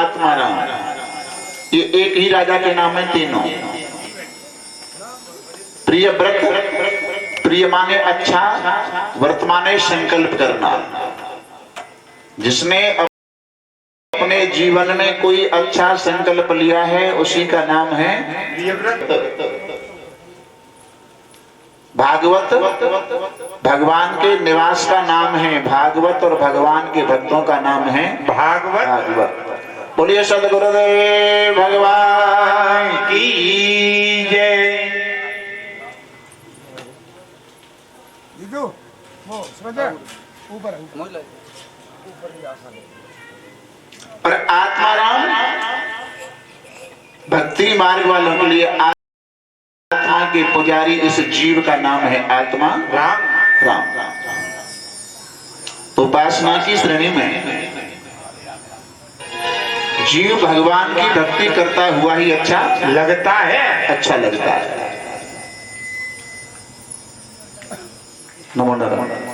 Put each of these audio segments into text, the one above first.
आत्माराम, ये एक ही राजा के नाम है तीनों। प्रिय व्रत, प्रिय माने अच्छा, वर्तमाने संकल्प करना। जिसने अपने जीवन में कोई अच्छा संकल्प लिया है उसी का नाम है प्रिय व्रत। भागवत भगवान के निवास का नाम है भागवत, और भगवान के भक्तों का नाम है भागवत। बोलिए सदगुरुदेव भगवान की जय। और आत्माराम भक्ति मार्ग वालों के लिए आत्मा के पुजारी इस जीव का नाम है आत्मा राम। राम उपासना की श्रेणी में जीव भगवान की भक्ति करता हुआ ही अच्छा लगता है, अच्छा लगता है। नमो नारायण।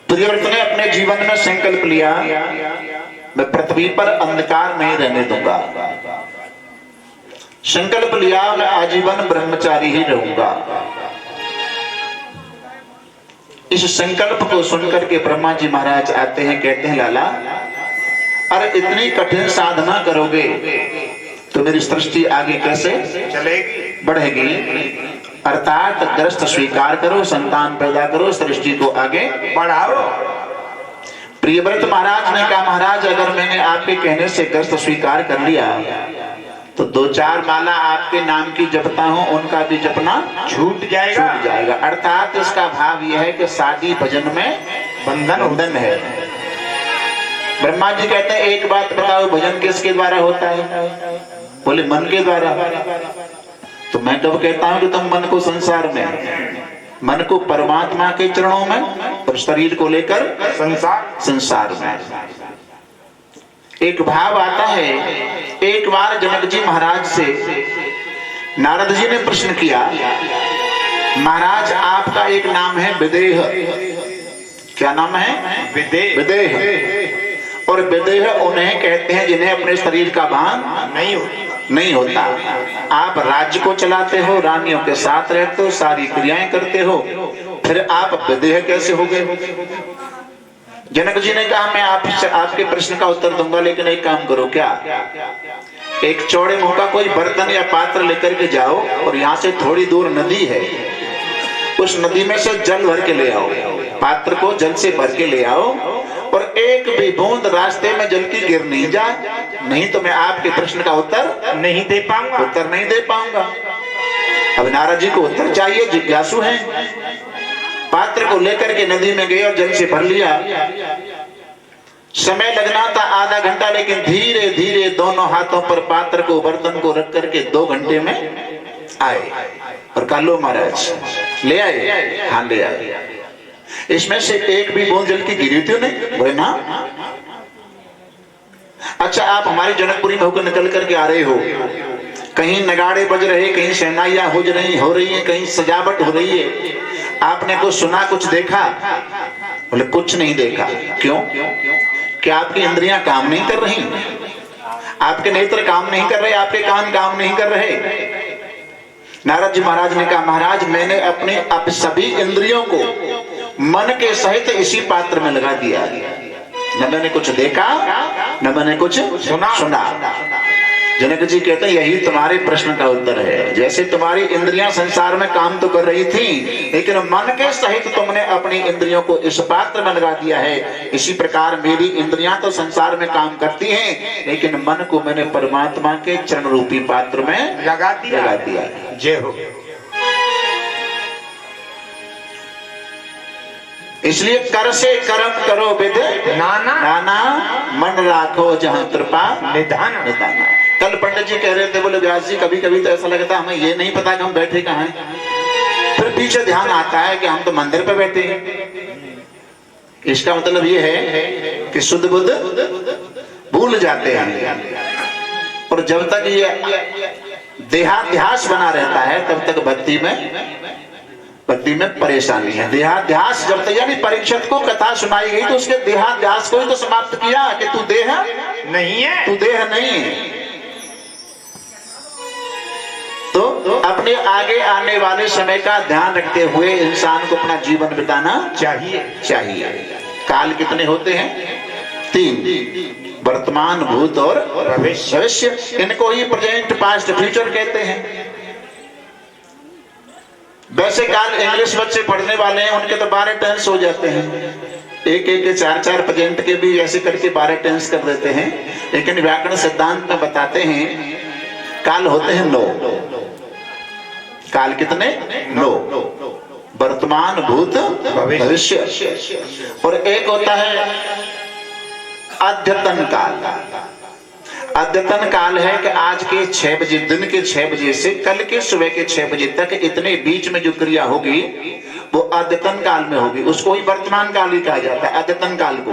प्रियव्रत ने अपने जीवन में संकल्प लिया, मैं पृथ्वी पर अंधकार नहीं रहने दूंगा। संकल्प लिया, मैं आजीवन ब्रह्मचारी ही रहूंगा। इस संकल्प को सुनकर के ब्रह्मा जी महाराज आते हैं, कहते हैं लाला, अरे इतनी कठिन साधना करोगे तो मेरी सृष्टि आगे कैसे चलेगी, बढ़ेगी। अर्थात ग्रस्त स्वीकार करो, संतान पैदा करो, सृष्टि को आगे बढ़ाओ। प्रियव्रत महाराज ने कहा, महाराज अगर मैंने आपके कहने से ग्रस्त स्वीकार कर लिया तो 2-4 माला आपके नाम की जपता हूं, उनका भी जपना छूट जाएगा। अर्थात इसका भाव यह है कि शादी भजन में बंधन है। ब्रह्मा जी कहते हैं एक बात बताओ, भजन किसके द्वारा होता है? बोले मन के द्वारा। तो मैं कब कहता हूं कि तुम मन को संसार में, मन को परमात्मा के चरणों में, और शरीर को लेकर संसार में। एक भाव आता है, एक बार जनक जी महाराज से नारद जी ने प्रश्न किया, महाराज आपका एक नाम है विदेह। क्या नाम है? विदेह। और विदेह उन्हें कहते हैं जिन्हें अपने शरीर का भान नहीं होता। आप राज्य को चलाते हो, रानियों के साथ रहते हो, सारी क्रियाएं करते हो, फिर आप विदेह कैसे हो गए? जनक जी ने कहा मैं आपके प्रश्न का उत्तर दूंगा, लेकिन एक काम करो, क्या एक चौड़े मुंह का कोई बर्तन या पात्र लेकर के जाओ और यहाँ से थोड़ी दूर नदी है, उस नदी में से जल भर के ले आओ, पात्र को जल से भर के ले आओ, और एक भी बूंद रास्ते में जल की गिर नहीं जाए, नहीं तो मैं आपके प्रश्न का उत्तर नहीं दे पाऊंगा। अब नारद जी को उत्तर चाहिए, जिज्ञासु हैं। पात्र को लेकर के नदी में गए और जल से भर लिया। समय लगना था आधा घंटा, लेकिन धीरे धीरे दोनों हाथों पर पात्र को, बर्तन को रख करके 2 घंटे में आए और कहा लो महाराज ले आए। हाँ ले आए। इसमें से एक भी बूंद जल की गिरी थी नहीं? बोले ना। अच्छा आप हमारी जनकपुरी में होकर निकल करके आ रहे हो, कहीं नगाड़े बज रहे, कहीं शहनाइयां हो रही है, कहीं सजावट हो रही है, आपने कुछ सुना, कुछ देखा? बोले कुछ नहीं देखा। क्यों? क्या आपकी इंद्रियां काम नहीं कर रही? आपके नेत्र काम नहीं कर रहे? आपके कान काम नहीं कर रहे? नारद जी महाराज ने कहा, महाराज मैंने अपने सभी इंद्रियों को मन के सहित इसी पात्र में लगा दिया। न मैंने कुछ देखा, न मैंने कुछ सुना। जनक जी कहते हैं यही तुम्हारे प्रश्न का उत्तर है। जैसे तुम्हारी इंद्रियां संसार में काम तो कर रही थी, लेकिन मन के सहित तुमने अपनी इंद्रियों को इस पात्र में लगा दिया है, इसी प्रकार मेरी इंद्रियां तो संसार में काम करती हैं, लेकिन मन को मैंने परमात्मा के चरण रूपी पात्र में लगा दिया। जय हो। इसलिए कर से कर्म करो विद नाना, मन राखो जहां कृपा निधाना। कल पंडित जी कह रहे थे, बोले व्यास जी कभी कभी तो ऐसा लगता है हमें ये नहीं पता कि हम बैठे कहाँ हैं, फिर पीछे ध्यान आता है कि हम तो मंदिर पे बैठे हैं। इसका मतलब ये है कि शुद्ध बुद्ध भूल जाते हैं, और जब तक ये देहाध्यास बना रहता है तब तक भक्ति में पति में परेशानी है। देहाध्यास जब तक यानी परीक्षित को कथा सुनाई गई तो उसके देहाध्यास को ही तो समाप्त किया कि तू देह नहीं है, तू देह नहीं है। तो अपने आगे आने वाले समय का ध्यान रखते हुए इंसान को अपना जीवन बिताना चाहिए। काल कितने होते हैं? 3, वर्तमान, भूत और भविष्य। इनको ही प्रेजेंट, पास्ट, फ्यूचर कहते हैं। वैसे काल इंग्लिश बच्चे पढ़ने वाले हैं उनके तो 12 टेंस हो जाते हैं, एक एक 4 प्रेजेंट के भी ऐसे करके 12 टेंस कर देते हैं। लेकिन व्याकरण सिद्धांत में बताते हैं काल होते हैं 9। काल कितने? 9, वर्तमान, भूत, भविष्य। और एक होता है अद्यतन काल। अद्यतन काल है कि आज के 6 बजे, दिन के 6 बजे से कल के सुबह के 6 बजे तक इतने बीच में जो क्रिया होगी वो अद्यतन काल में होगी। उसको ही वर्तमान काल ही कहा जाता है, अद्यतन काल को।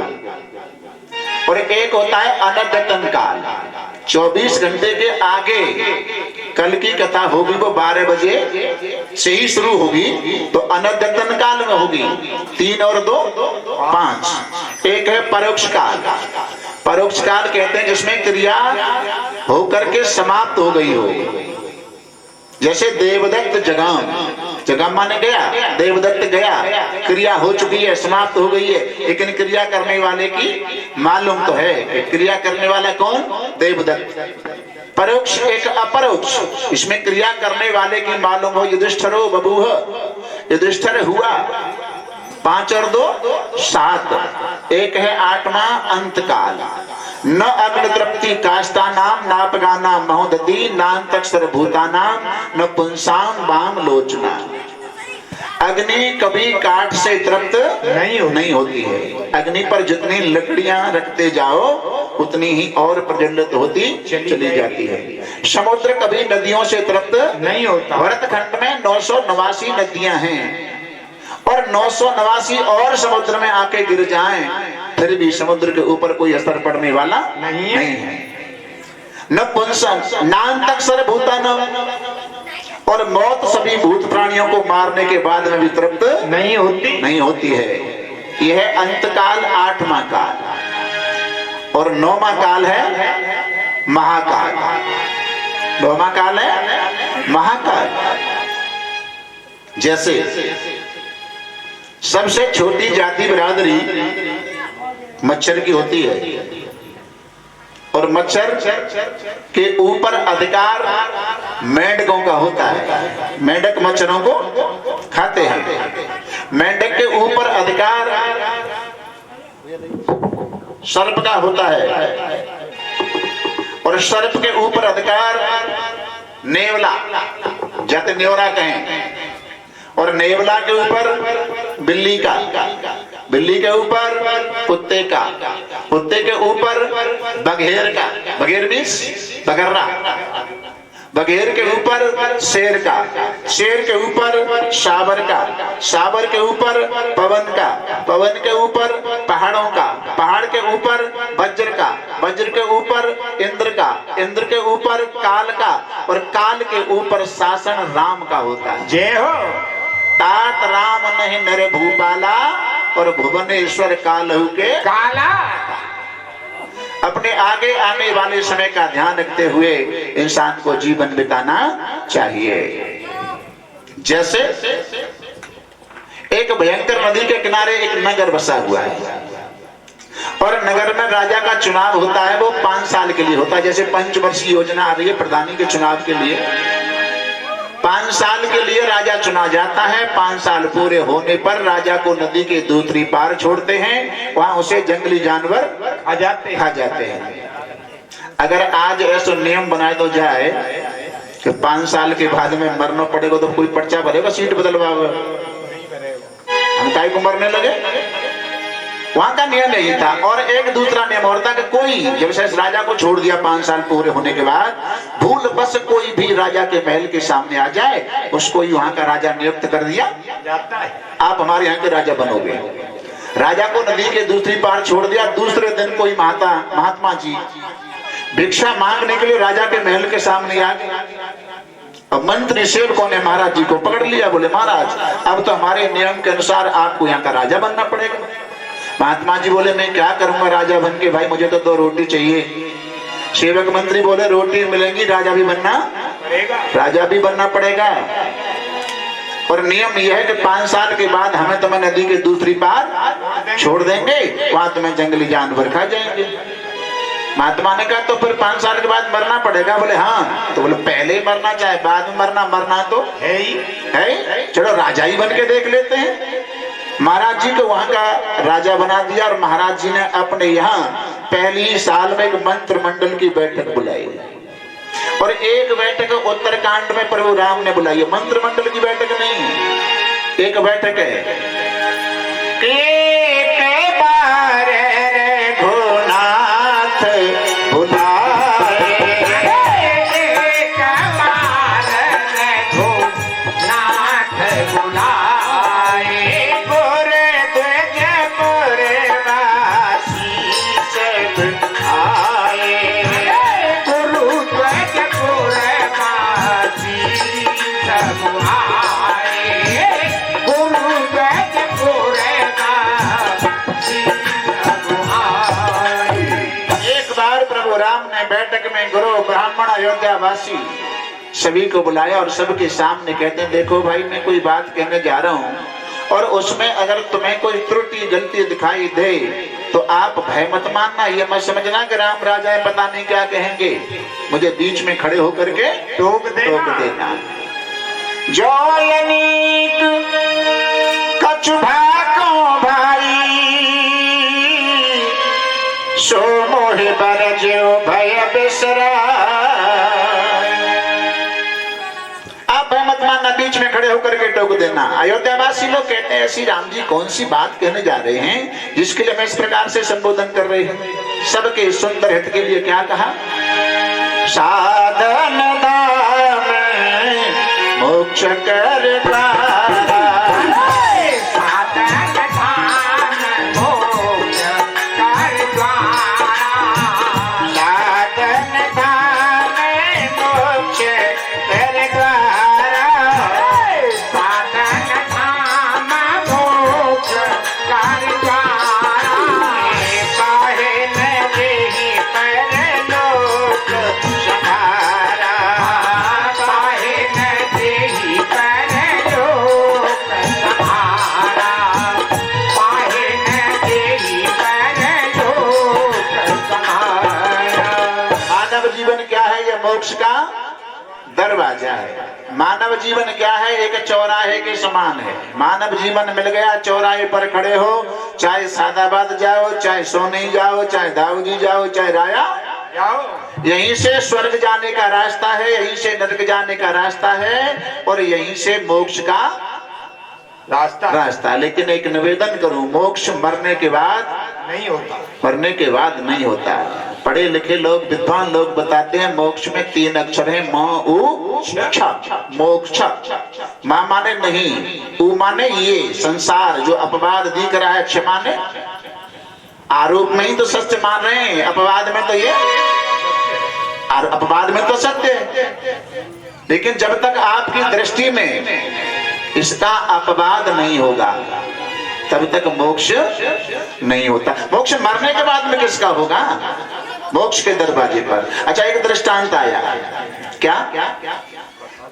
और एक होता है अनद्यतन काल। 24 घंटे के आगे कल की कथा होगी वो 12 बजे से ही शुरू होगी तो अनद्यतन काल में होगी। 3 और 2 5। एक है परोक्ष काल। परोक्ष काल कहते हैं जिसमें क्रिया होकर के समाप्त हो गई हो। जैसे देवदत्त जगाम माने गया, देवदत्त गया, क्रिया हो चुकी है, समाप्त हो गई है, लेकिन क्रिया करने वाले की मालूम तो है कि क्रिया करने वाला कौन? देवदत्त। परोक्ष एक अपरोक्ष, इसमें क्रिया करने वाले की मालूम हो। युधिष्ठिरो बभूव, युधिष्ठिर हुआ। 5 और 2 7। एक है 8वां अंतकाल। न अग्नि तृप्ति काष्ठा नाम नापगा नाम महोदती नान्तक्षर भूता नाम न पुंसाम वाम लोचना। अग्नि कभी काठ से तृप्त नहीं होती है। अग्नि पर जितनी लकड़ियां रखते जाओ उतनी ही और प्रज्वलित होती चली जाती है। समुद्र कभी नदियों से तृप्त नहीं होता। भरतखंड में 989 नदियां हैं और 989 और समुद्र में आके गिर जाएं फिर भी समुद्र के ऊपर कोई असर पड़ने वाला नहीं है। न पुंसम नान्तक्षर भूतानाम, और मौत सभी भूत प्राणियों को मारने के बाद में भी तृप्त नहीं होती है। यह है अंतकाल, 8वां काल। और 9वां काल है महाकाल। 9वां काल है महाकाल। जैसे सबसे छोटी जाति बिरादरी मच्छर की होती है और मच्छर के ऊपर अधिकार मेंढकों का होता है। मेंढक मच्छरों को खाते हैं। मेंढक के ऊपर अधिकार सर्प का होता है और सर्प के ऊपर अधिकार नेवला, जाते नेवरा कहें, और नेवला के ऊपर बिल्ली का, बिल्ली के ऊपर कुत्ते का, कुत्ते के ऊपर बघेर का, बघेर मीन्स बगर्रा, बघेर के ऊपर शेर का, शेर के ऊपर शाबर का, शाबर के ऊपर पवन का, पवन के ऊपर पहाड़ों का, पहाड़ के ऊपर वज्र का, वज्र के ऊपर इंद्र का, इंद्र के ऊपर काल का, और काल के ऊपर शासन राम का होता है। जय हो। तात राम नहीं नर भूपाला और भुवनेश्वर कालहु के काला। अपने आगे आने वाले समय का ध्यान रखते हुए इंसान को जीवन बिताना चाहिए। जैसे एक भयंकर नदी के किनारे एक नगर बसा हुआ है और नगर में राजा का चुनाव होता है। वो 5 साल के लिए होता है। जैसे पंचवर्षीय योजना आ रही है प्रधानी के चुनाव के लिए, 5 साल के लिए राजा चुना जाता है। 5 साल पूरे होने पर राजा को नदी के दूसरी पार छोड़ते हैं, वहां उसे जंगली जानवर खा जाते हैं। अगर आज ऐसा नियम बनाए तो जाए कि 5 साल के बाद में मरना पड़ेगा तो कोई पर्चा भरेगा, सीट बदलवाएगा, हम काहे को मरने लगे? वहां का नियम यही था। और एक दूसरा नियम और था कि कोई जब से राजा को छोड़ दिया 5 साल पूरे होने के बाद, भूल बस कोई भी राजा के महल के सामने आ जाए उसको ही वहां का राजा नियुक्त कर दिया जाता है, आप हमारे यहाँ के राजा बनोगे। राजा को नदी के दूसरी पार छोड़ दिया। दूसरे दिन कोई महात्मा जी भिक्षा मांगने के लिए राजा के महल के सामने आ गए अब मंत्री सेवकों ने महाराज जी को पकड़ लिया, बोले महाराज अब तो हमारे नियम के अनुसार आपको यहाँ का राजा बनना पड़ेगा। महात्मा जी बोले मैं क्या करूंगा राजा बन के, भाई मुझे तो 2 रोटी चाहिए। सेवक मंत्री बोले रोटी मिलेंगी, राजा भी बनना पड़ेगा। और नियम यह है कि 5 साल के बाद हमें तुम्हें नदी के दूसरी पार छोड़ देंगे, वहां तुम्हें जंगली जानवर खा जाएंगे। महात्मा ने कहा तो फिर 5 साल के बाद मरना पड़ेगा। बोले हाँ। तो बोले पहले ही मरना चाहे बाद में मरना तो है ही, चलो राजा ही बन के देख लेते हैं। महाराज जी को वहां का राजा बना दिया और महाराज जी ने अपने यहाँ पहली साल में एक मंत्रिमंडल की बैठक बुलाई। और एक बैठक उत्तरकांड में प्रभु राम ने बुलाई है, मंत्रिमंडल की बैठक नहीं, एक बैठक है बैठक में गुरु ब्राह्मण अयोध्या वासी सभी को बुलाया और सबके सामने कहते हैं देखो भाई मैं कोई बात कहने जा रहा हूं और उसमें अगर तुम्हें कोई त्रुटि गलती दिखाई दे तो आप भय मत मानना, ये मत समझना कि राम राजा है पता नहीं क्या कहेंगे, मुझे बीच में खड़े होकर के टोक देना। जो कछु भाको भाई सो मोहे बरजो भय बिसरा। आप भय मत मानना, बीच में खड़े होकर के टोक देना। अयोध्या वासी लोग कहते हैं श्री राम जी कौन सी बात कहने जा रहे हैं जिसके लिए मैं इस प्रकार से संबोधन कर रहे हैं। सबके सुंदर हित के लिए क्या कहा, साधन दाम मोक्ष कर द्वारा, मोक्ष का दरवाजा है। मानव जीवन क्या है, एक चौराहे के समान है। मानव जीवन मिल गया, चौराहे पर खड़े हो, चाहे सादाबाद जाओ, चाहे सोनी जाओ, चाहे दाऊदी जाओ, चाहे राया जाओ, यहीं से स्वर्ग जाने का रास्ता है, यहीं से नरक जाने का रास्ता है और यहीं से मोक्ष का रास्ता। लेकिन एक निवेदन करूं, मोक्ष मरने के बाद नहीं होता, मरने के बाद नहीं होता। पढ़े लिखे लोग, विद्वान लोग बताते हैं मोक्ष में 3 अक्षर है, मोक्ष। मां माने नहीं, उ माने ये संसार जो अपवाद दिख रहा है, क्षमा ने आरोप में ही तो सत्य मान रहे हैं, अपवाद में तो ये अपवाद में तो सत्य है। लेकिन जब तक आपकी दृष्टि में इसका अपवाद नहीं होगा तब तक मोक्ष नहीं होता। मोक्ष मरने के बाद में किसका होगा, मोक्ष के दरवाजे पर। अच्छा, एक दृष्टांत आया, क्या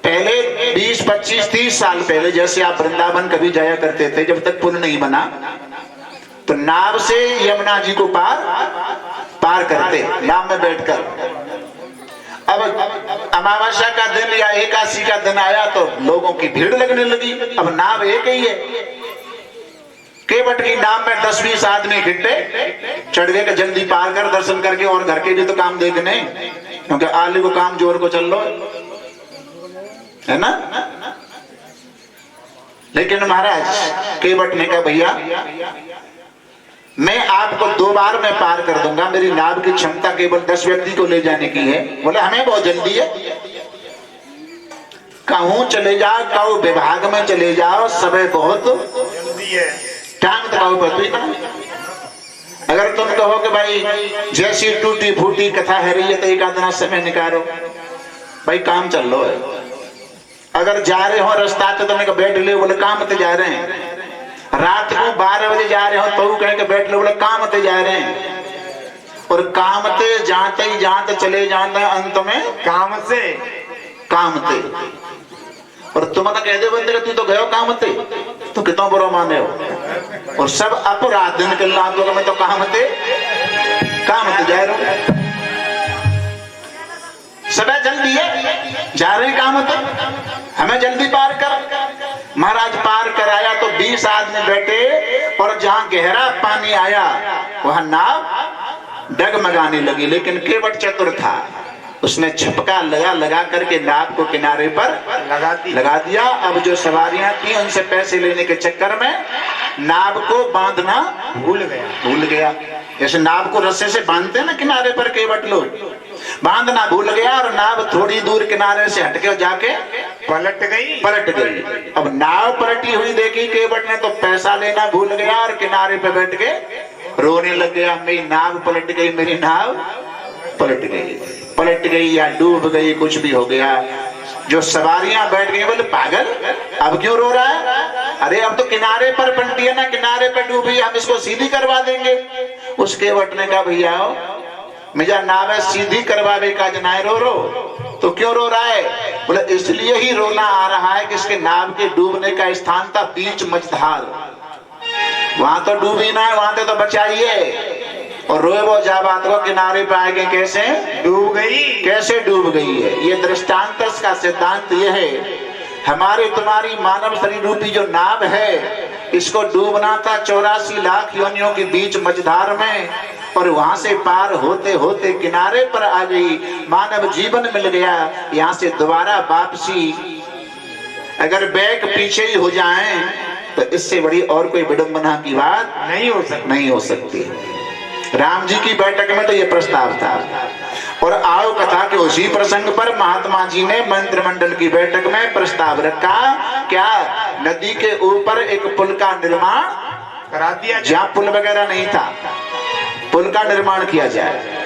पहले 20, 25, 30 साल पहले जैसे आप वृंदावन कभी जाया करते थे, जब तक पुल नहीं बना तो नाव से यमुना जी को पार करते, नाव में बैठकर। अब अमावस्या का दिन या एकादशी का दिन आया तो लोगों की भीड़ लगने लगी। अब नाव एक ही है, केवट की नाव में 10-20 आदमी इकट्ठे चढ़ गए कि जल्दी पार कर, दर्शन करके और घर के भी तो काम देखने, क्योंकि आलू को काम जोर को चल लो, है ना। लेकिन महाराज केवट ने कहा भैया मैं आपको 2 बार में पार कर दूंगा, मेरी नाव की क्षमता केवल 10 व्यक्ति को ले जाने की है। बोले हमें बहुत जल्दी है, कहूं चले जाओ, कहूं विभाग में चले जाओ, समय बहुत जल्दी है, टांग दबाओ पृथ्वी का। अगर तुम कहो कि भाई जैसी टूटी फूटी कथा है रही है तो एक आधा समय निकालो, भाई काम चल लो है, अगर जा रहे हो रास्ता तो तुमने कहा बैठ ले, बोले काम ते जा रहे हैं। रात को 12 बजे जा रहे हो तो कहे के बैठ ले, बोले काम ते जा रहे हैं। और काम ते जाते ही जाते चले जाते हैं, अंत में काम से काम ते। और तुम्हारा कह दे बंदे तू तो गयो काम ते, तो कितना बुरा माने हो। और सब अपराध दिन के लाभ में तो काम ते जा रहे हो। सब जल्दी है, जा रहे काम ते, हमें जल्दी पार कर। महाराज पार कराया तो 20 आदमी बैठे, और जहां गहरा पानी आया वहां नाव डगमगाने लगी। लेकिन केवट चतुर था, उसने झपका लगा करके नाव को किनारे पर लगा दिया। अब जो सवारियां थी उनसे पैसे लेने के चक्कर में नाव को बांधना भूल गया। जैसे नाव को रस्से से बांधते हैं ना किनारे पर केवट लोग, बांधना भूल गया और नाव थोड़ी दूर किनारे से हटके जाके पलट गई। अब नाव पलटी हुई देखी केवट ने तो पैसा लेना भूल गया और किनारे पे बैठ के रोने लग गया, मेरी नाव पलट गई, मेरी नाव पलट गई या डूब गई, कुछ भी हो गया। जो सवारियां बैठ गई बोले पागल अब क्यों रो रहा है, अरे अब तो किनारे पर पलटी है ना, किनारे पर डूबी, हम इसको सीधी करवा देंगे। उस केवट ने कहा भैया मेरा नाव है सीधी करवावे का जनाए रो तो क्यों रो रहा है, बोले इसलिए ही रोना आ रहा है कि इसके नाव के डूबने का स्थान था बीच मझधार, वहां तो डूबी ना है, वहां तो बचाइए। और रोए वो जा बात को किनारे पे आएंगे कैसे डूब गई है। ये दृष्टांत का सिद्धांत ये है, हमारी तुम्हारी मानव शरीर रूपी जो नाव है इसको डूबना था 84 लाख योनियों के बीच मझधार में, और वहां से पार होते होते किनारे पर आ गई, मानव जीवन मिल गया। यहाँ से दोबारा वापसी अगर बैक पीछे ही हो जाए तो इससे बड़ी और कोई विडंबना की बात नहीं हो सकती। राम जी की बैठक में तो ये प्रस्ताव था। और आओ कथा के उसी प्रसंग पर महात्मा जी ने मंत्रिमंडल की बैठक में प्रस्ताव रखा, क्या नदी के ऊपर एक पुल का निर्माण करा दिया, जहाँ पुल वगैरह नहीं था पुल का निर्माण किया जाए।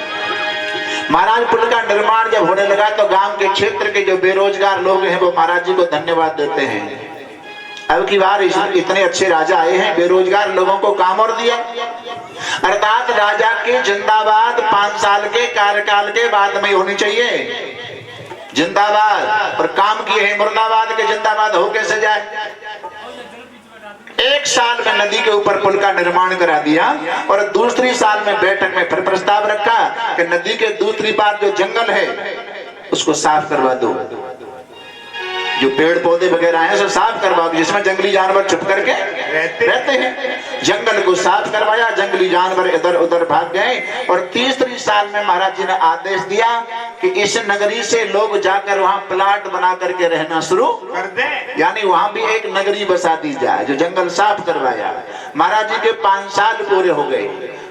महाराज पुल का निर्माण जब होने लगा तो गांव के क्षेत्र के जो बेरोजगार लोग हैं वो महाराज जी को धन्यवाद देते हैं, अब की बार इतने अच्छे राजा आए हैं, बेरोजगार लोगों को काम और दिया। अर्थात राजा के जिंदाबाद 5 साल के कार्यकाल के बाद में होनी चाहिए जिंदाबाद, और काम किए हैं मुर्दाबाद के जिंदाबाद हो कैसे जाए। 1 साल में नदी के ऊपर पुल का निर्माण करा दिया, और दूसरी साल में बैठक में फिर प्रस्ताव रखा कि नदी के दूसरी पार जो जंगल है उसको साफ करवा दो, जो पेड़ पौधे वगैरह हैं सब साफ करवाओ, जिसमें जंगली जानवर छुप करके रहते हैं। जंगल को साफ करवाया, जंगली जानवर इधर उधर भाग गए। और तीसरी साल में महाराज जी ने आदेश दिया कि इस नगरी से लोग जाकर वहां प्लाट बना करके रहना शुरू कर दें, यानी वहां भी एक नगरी बसा दी जाए, जो जंगल साफ करवाया। महाराज जी के 5 साल पूरे हो गए,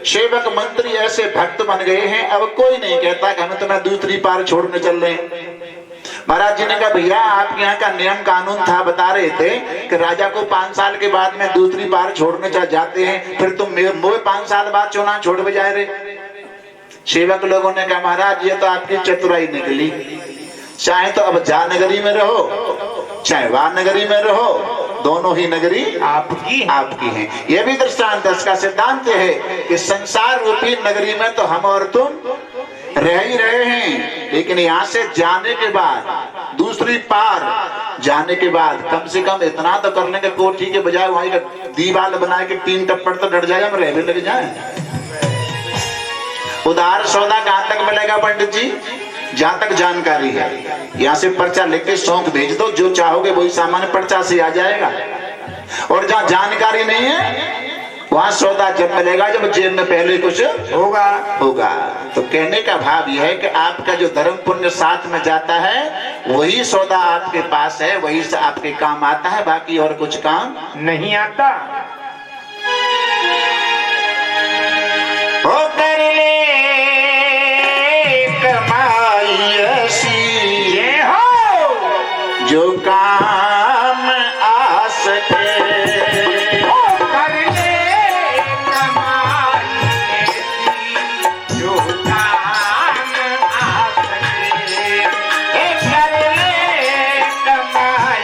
सेवक मंत्री ऐसे भक्त बन गए हैं, अब कोई नहीं कहता कि हमें तुम्हें दूसरी पार छोड़ने चल रहे हैं। महाराज जी ने कहा भैया आपके यहाँ का नियम कानून था, बता रहे थे कि राजा को 5 साल के बाद में दूसरी बार छोड़ने जाते हैं, फिर तुम मोए 5 साल बाद चुनाव छोड़ बजाए रहे। सेवक लोगों ने कहा महाराज ये तो आपकी चतुराई निकली, चाहे तो अब जा नगरी में रहो चाहे वहां नगरी में रहो, दोनों ही नगरी आपकी हैं। यह भी दृष्टांत का सिद्धांत है कि संसार रूपी नगरी में तो हम और तुम रह ही रहे हैं, लेकिन यहाँ से जाने के बाद दूसरी पार जाने के बाद कम से कम इतना तो करने के कोठी के बजाय वहीं का दीवार बना के 3 टप्पड़ तो डर जाए, हम रहने लग जाए। उधार सौदा कहां तक मिलेगा पंडित जी, जहां तक जानकारी है। यहाँ से पर्चा लेके सौंप भेज दो, जो चाहोगे वही सामान पर्चा से आ जाएगा। और जहाँ जानकारी नहीं है वहां सौदा जब मिलेगा जब जेब में पहले कुछ होगा। तो कहने का भाव यह है कि आपका जो धर्म पुण्य साथ में जाता है वही सौदा आपके पास है, वही से आपके काम आता है, बाकी और कुछ काम नहीं आता। हो कर ले कमाई ऐसी ये हो जो काम आ सके, कमाई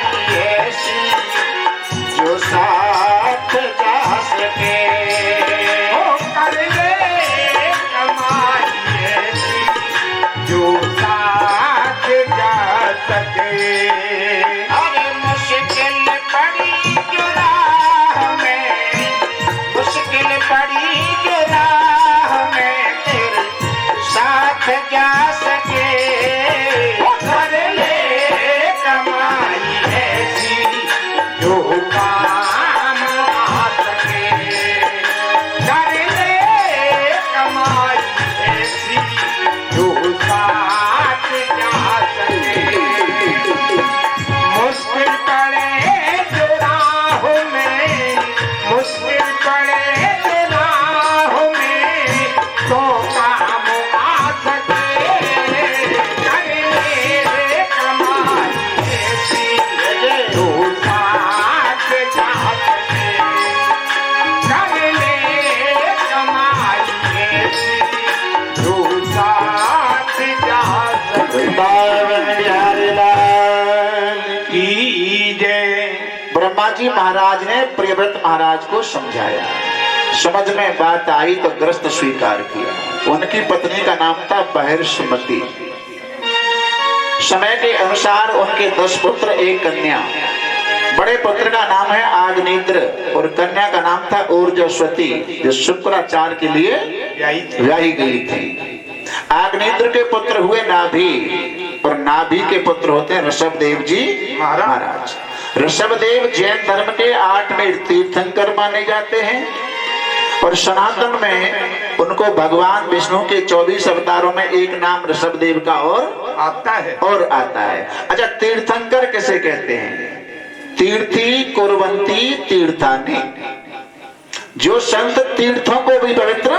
जी महाराज ने प्रियव्रत महाराज को समझाया, समझ में बात आई तो ग्रस्त स्वीकार किया। उनकी पत्नी का नाम था बहिर्ष्मती। समय के अनुसार उनके 10 पुत्र, 1 कन्या। बड़े पुत्र का नाम है आग्नेत्र और कन्या का नाम था ऊर्जस्वती, जो शुक्राचार्य के लिए व्याही गई थी। आग्नेत्र के पुत्र हुए नाभि और नाभि के पुत्र होते हैं ऋषभदेव जी महाराज। ऋषभदेव जैन धर्म के 8वें तीर्थंकर माने जाते हैं और सनातन में उनको भगवान विष्णु के 24 अवतारों में एक नाम ऋषभदेव का और आता है। अच्छा, तीर्थंकर किसे कहते हैं? तीर्थी कुर्वंती तीर्थानि, जो संत तीर्थों को भी पवित्र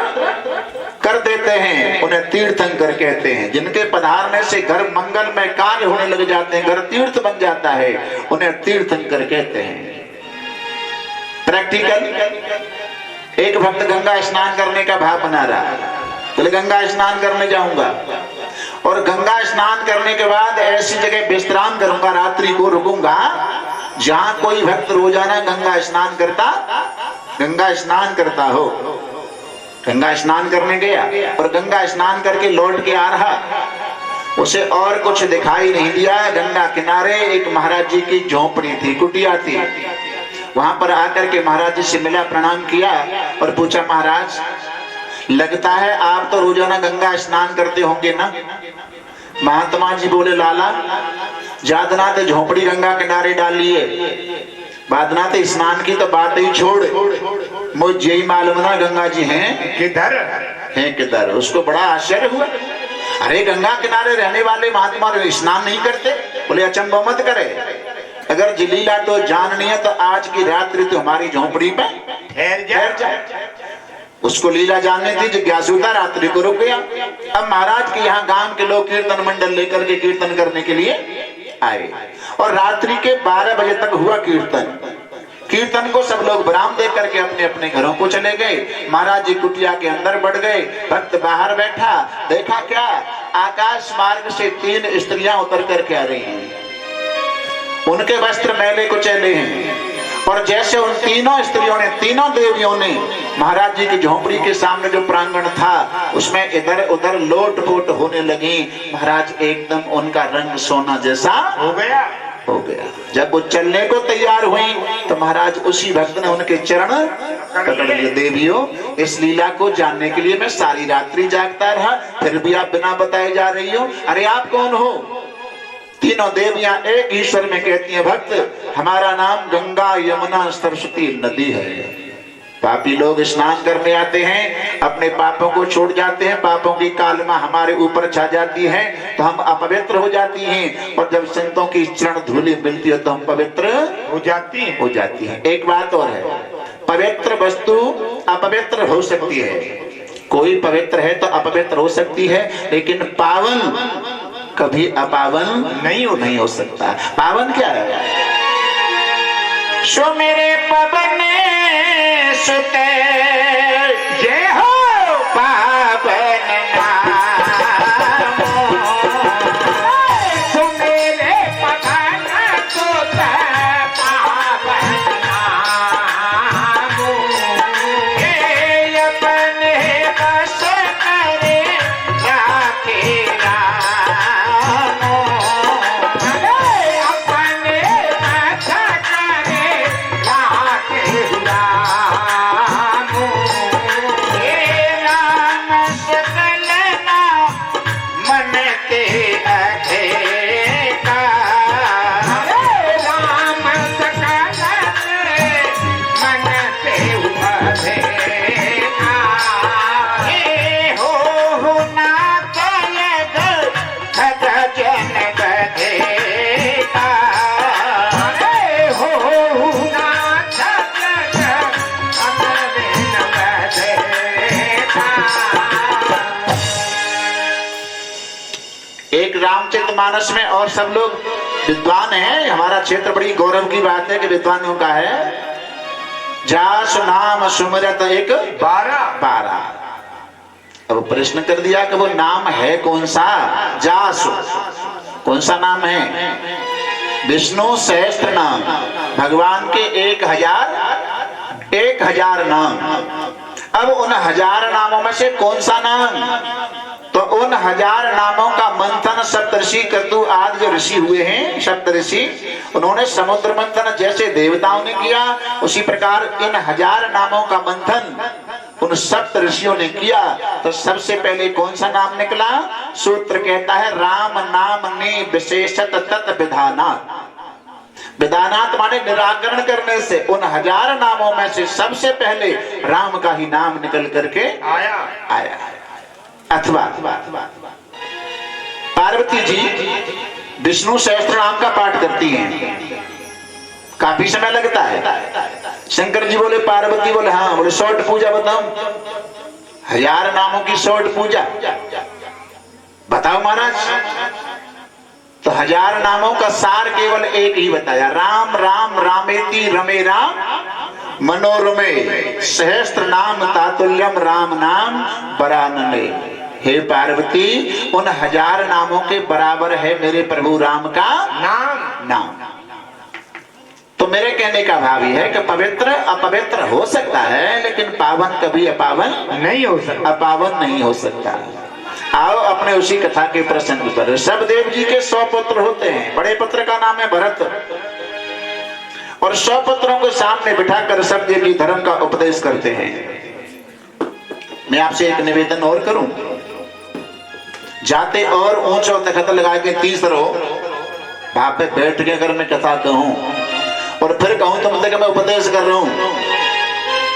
कर देते हैं उन्हें तीर्थंकर कहते हैं। जिनके पधारने से घर मंगल में कार्य होने लग जाते हैं, घर तीर्थ बन जाता है, उन्हें तीर्थंकर कहते हैं। प्रैक्टिकल, एक भक्त गंगा स्नान करने का भाव बना रहा है, बोले गंगा स्नान करने जाऊंगा और गंगा स्नान करने के बाद ऐसी जगह विश्राम करूंगा, रात्रि को रुकूंगा जहां कोई भक्त रोजाना गंगा स्नान करता हो। गंगा स्नान करने गया और गंगा स्नान करके लौट के आ रहा, उसे और कुछ दिखाई नहीं दिया। गंगा किनारे एक महाराज जी की झोपड़ी थी, कुटिया थी। वहां पर आकर के महाराज जी से मिला, प्रणाम किया और पूछा, महाराज लगता है आप तो रोजाना गंगा स्नान करते होंगे ना? महात्मा जी बोले, लाला जादनाथ झोपड़ी गंगा किनारे डालिए, बादनाथ स्नान की तो बात ही छोड़, मुझे यही मालूम ना गंगा जी हैं किधर। उसको बड़ा आश्चर्य हुआ, अरे गंगा किनारे रहने वाले महात्मा स्नान नहीं करते? बोले अचंभव मत करे, अगर लीला तो जाननी है तो आज की रात्रि तो हमारी झोपड़ी पे ठहर जा। उसको लीला जाननी थी, जिज्ञासुता, रात्रि को रुक गया। अब महाराज के यहाँ गांव के लोग कीर्तन मंडल लेकर के कीर्तन करने के लिए आए और रात्रि के 12 बजे तक हुआ कीर्तन को सब लोग विराम दे करके अपने अपने घरों को चले गए। महाराज जी कुटिया के अंदर बढ़ गए, भक्त बाहर बैठा, देखा क्या, आकाश मार्ग से 3 स्त्रियां उतर करके आ रही हैं। उनके वस्त्र मैले कुचैले हैं और जैसे उन तीनों स्त्रियों ने, तीनों देवियों ने महाराज जी की झोपड़ी के सामने जो प्रांगण था उसमें इधर उधर लोटपोट होने लगी। महाराज एकदम उनका रंग सोना जैसा हो गया। जब वो चलने को तैयार हुई तो महाराज उसी भक्त ने उनके चरण पकड़ लिए। देवियों, इस लीला को जानने के लिए मैं सारी रात्रि जागता रहा, फिर भी आप बिना बताए जा रही हो। अरे आप कौन हो? तीनों देवियां एक ईश्वर में कहती हैं, भक्त हमारा नाम गंगा यमुना सरस्वती नदी है। पापी लोग स्नान करने आते हैं, अपने पापों को छोड़ जाते हैं, पापों की कालिमा हमारे ऊपर छा जाती है तो हम अपवित्र हो जाती हैं, और जब संतों की चरण धूलि मिलती है तो हम पवित्र हो जाती हैं। एक बात और है, पवित्र वस्तु अपवित्र हो सकती है, कोई पवित्र है तो अपवित्र हो सकती है, लेकिन पावन कभी अपावन नहीं हो सकता। पावन क्या है? सो मेरे पवन सुते जय हो पावन नाम, सो मेरे पवन सुते पावन नाम, ये अपने बस करे राखे मानस में। और सब लोग विद्वान हैं, हमारा क्षेत्र बड़ी गौरव की बात है कि विद्वानों का है। जास नाम सुमरत एक 12। अब प्रश्न कर दिया कि वो नाम है कौन सा? जास कौन सा नाम है? विष्णु सहस्त्र नाम, भगवान के 1000 नाम। अब उन 1000 नामों में से कौन सा नाम? तो उन 1000 नामों का मंथन सप्तऋषि क्रतु आदि जो ऋषि हुए हैं, सप्तऋषि, उन्होंने समुद्र मंथन जैसे देवताओं ने किया, उसी प्रकार इन 1000 नामों का मंथन उन सप्त ऋषियों ने किया। तो सबसे पहले कौन सा नाम निकला? सूत्र कहता है राम नाम ने विशेषत तत् विधानात्। विधानात् माने निराकरण करने से उन 1000 नामों में से सबसे पहले राम का ही नाम निकल करके आया। अथवा पार्वती जी विष्णु सहस्त्र नाम का पाठ करती हैं, काफी समय लगता है। शंकर जी बोले, पार्वती बोले हाँ, बोले शॉर्ट पूजा बताओ, 1000 नामों की शॉर्ट पूजा बताओ महाराज। तो 1000 नामों का सार केवल एक ही बताया, राम राम रामेति रमे राम मनोरमे सहस्त्र नाम तातुल्यम राम नाम परानने। हे पार्वती, उन 1000 नामों के बराबर है मेरे प्रभु राम का नाम। तो मेरे कहने का भाव यह है कि पवित्र अपवित्र हो सकता है, लेकिन पावन कभी अपावन नहीं हो सकता, अपावन नहीं हो सकता। आओ अपने उसी कथा के प्रसंग पर। सब देव जी के 100 पुत्र होते हैं। बड़े पुत्र का नाम है भरत, और 100 पुत्रों को सामने बिठाकर सब देव जी धर्म का उपदेश करते हैं। मैं आपसे एक निवेदन और करूं, जाते और ऊंचा तखत लगा के तीसरो वहां पे बैठ के अगर मैं कथा कहूं और फिर कहूं तुमसे कि मैं उपदेश कर रहा हूं,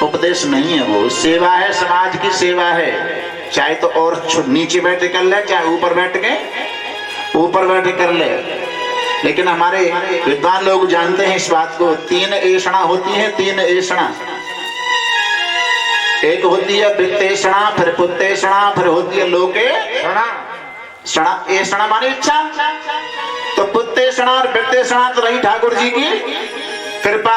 उपदेश नहीं है, वो सेवा है, समाज की सेवा है। चाहे तो और नीचे बैठ कर ले, चाहे ऊपर बैठ के कर ले। लेकिन हमारे विद्वान लोग जानते हैं इस बात को। 3 ऐषणा होती है, 3 ऐषणा। एक होती है वित्तेषणा, फिर पुत्तेषणा, फिर होती है लोकेषणा। ऐषणा माने इच्छा। तो पुत्तेषणा और वित्तेषणा तो रही ठाकुर जी की कृपा,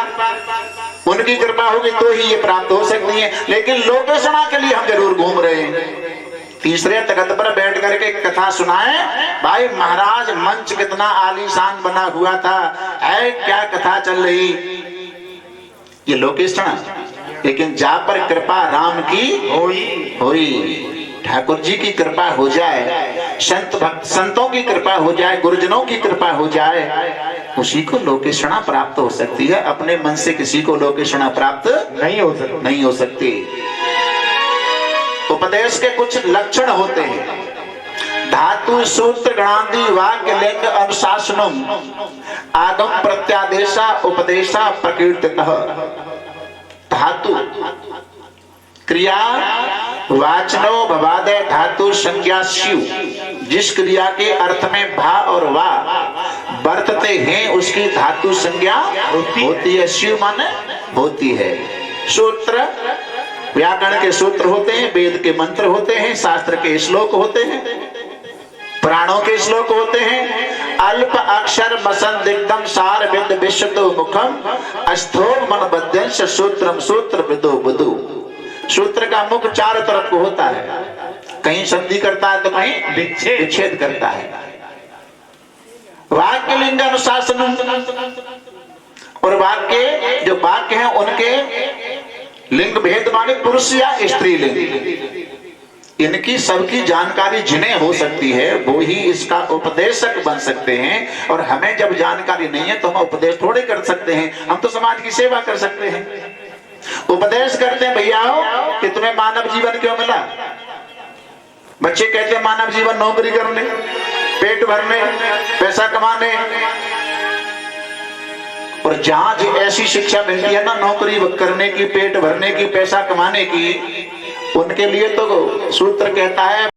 उनकी कृपा होगी तो ही ये प्राप्त हो सकती है। लेकिन लोकेषणा के लिए हम जरूर घूम रहे हैं। तीसरे तख्त पर बैठ करके कथा सुनाए, भाई महाराज मंच कितना आलीशान बना हुआ था, है क्या कथा चल रही, ये लोकेषणा। लेकिन जा पर कृपा राम की होई, ठाकुर जी की कृपा हो जाए, संतों की कृपा हो जाए, गुरुजनों की कृपा हो जाए, उसी को लोकेषणा प्राप्त हो सकती है। अपने मन से किसी को लोकेषणा प्राप्त नहीं हो सकती। उपदेश के कुछ लक्षण होते हैं। धातु सूत्र गणादि वाक्य लिंग अनुशासनम आगम प्रत्यादेशा उपदेशा प्रकीर्तितः। धातु क्रिया वाचनो भवादय धातु संज्ञा स्यु, जिस क्रिया के अर्थ में भा और वा बरतते हैं उसकी धातु संज्ञा होती है। स्यु माने होती है। सूत्र व्याकरण के सूत्र होते हैं, वेद के मंत्र होते हैं, शास्त्र के श्लोक होते हैं, पुराणों के श्लोक होते हैं। अल्प अक्षर मसंदिग्धम सार विद विश्वतो मुखम अस्थोम मन बद्यंश सूत्रम सूत्र विदो बुदु। सूत्र का मुख चारों तरफ को होता है, कहीं संधि करता है तो कहीं विच्छेद करता है। वाक्य लिंग अनुशासन, और वाक्य जो वाक्य हैं उनके लिंग भेद माने पुरुष या स्त्री लिंग, इनकी सबकी जानकारी जिन्हें हो सकती है वो ही इसका उपदेशक बन सकते हैं। और हमें जब जानकारी नहीं है तो हम उपदेश थोड़े कर सकते हैं, हम तो समाज की सेवा कर सकते हैं। उपदेश करते हैं भैया कि तुम्हें मानव जीवन क्यों मिला। बच्चे कहते हैं मानव जीवन नौकरी करने, पेट भरने, पैसा कमाने। और जहां ऐसी शिक्षा मिलती है ना नौकरी करने की, पेट भरने की, पैसा कमाने की, उनके लिए तो सूत्र कहता है